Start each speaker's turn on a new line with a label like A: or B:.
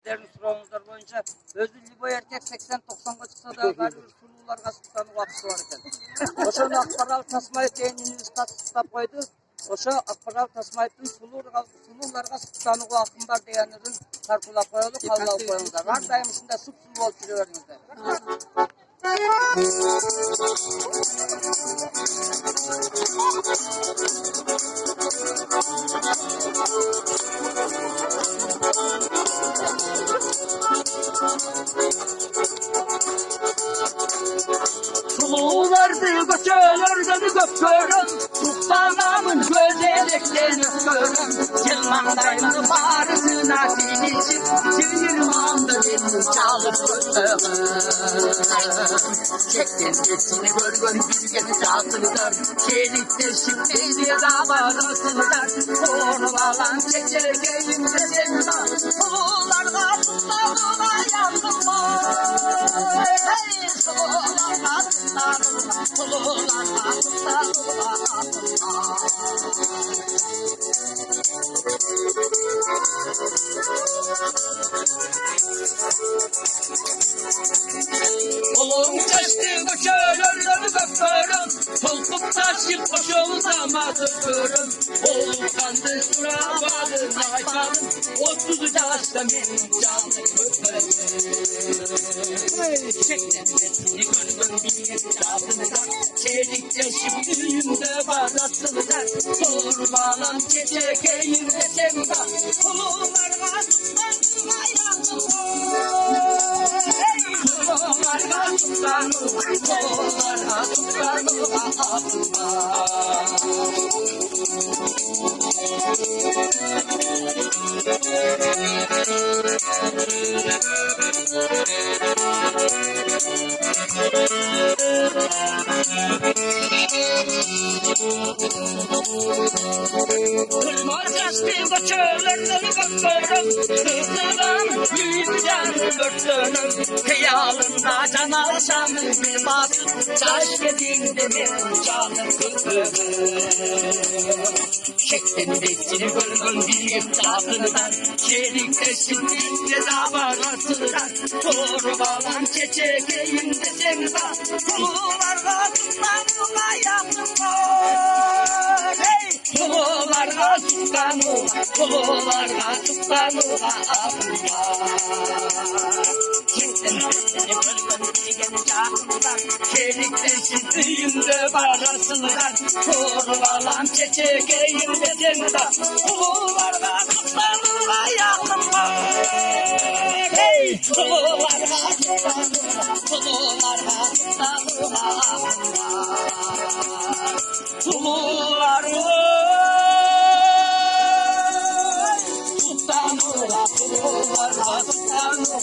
A: sizlerin sorunuzlar boyunca özürlü boy erkek 80-90'ga çıksa da garip sulularga sıktanı vakısı var eken. Oşo akparal tasmayı teyniniz tatap koydu. Oşo akparal tasmayıtın sulularga sıktanı vakım var deyenlerin tarpılap koyuluk hallal koyuluklar. Her daim içinde sulu olup yürüyorlar.
B: Sululardı göçölörden gökörüm, Sultanamın gözelekten öpörüm. Yılmandayını barısına silişip, Çivirmandı benim çalıp öpörüm. Çekten geçini görgön bilgeni çalsınlar, Çelikte şimdi bir davarasınlar. Korvalan çekeceğim de sevda, Sulularga tutlarına yandılar. Oğlum kaçtı koşarlarını öpürüm, Tolkup taşıp koşulzama tıkırım. Oğlum kandı surabadı naykalım, 30 yaşta benim canım öpürüm. Çekten besini görgün bilgin çalsınlar, Çelikte şimdiyinde barasınlar. Sormalan çekeceğimde sevda, Sulularga tutlarına yandılar. Sulularga tutlarına Kırmaz yaşlı koçörlerden gökörüm, Kızlarım yüzden örtönüm. Kıyalında can alşanı bir basıp, Taş dediğinde benim canım kıpırım. Çekten besini görgün bilgim çalsınlar, Çelikte şimdi davarasınlar. Torbalan çekeceğim de sevda, Sulularga tutlarına yandılar. Sulularga tutlarına ağırlar. Çekten besini görgün bilgim çalsınlar, Çelikte şimdi barasınlar. Torbalan çekeceğim de sevda, Sulularga tutlarına yandılar. Sulularga tutlarına Sulularga tutlarına